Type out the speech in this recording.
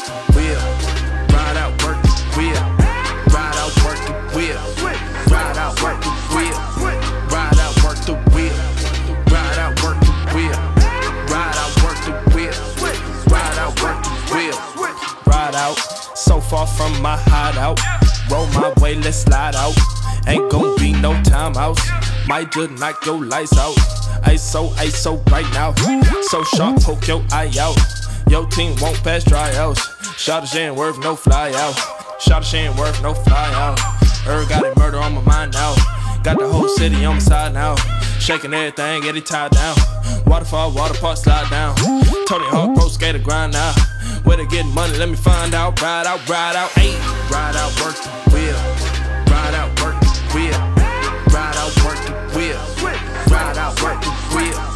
the wheel. Ride out, work the wheel. Ride out, work the wheel. Ride out, work the wheel. Ride out, work the wheel. Ride out, work the wheel. Ride out, work the wheel. Ride out, work the wheel. Ride out, so far from my hideout. Roll my way, let's slide out. Ain't gon' be no timeouts. Might just knock your lights out. ISO right now. So sharp, poke your eye out. Your team won't pass tryouts. Shawty, she ain't worth no fly out. Shawty, she ain't worth no fly out. Got it, murder on my mind now. Got the whole city on my side now. Shaking everything, get it tied down. Waterfall, water park, slide down. Tony Hawk, pro skater, grind now. Where to get money, let me find out. Ride out, ayy. Ride out, work the wheel. Ride out, work the wheel. Ride out, work the wheel. Ride out, work the wheel.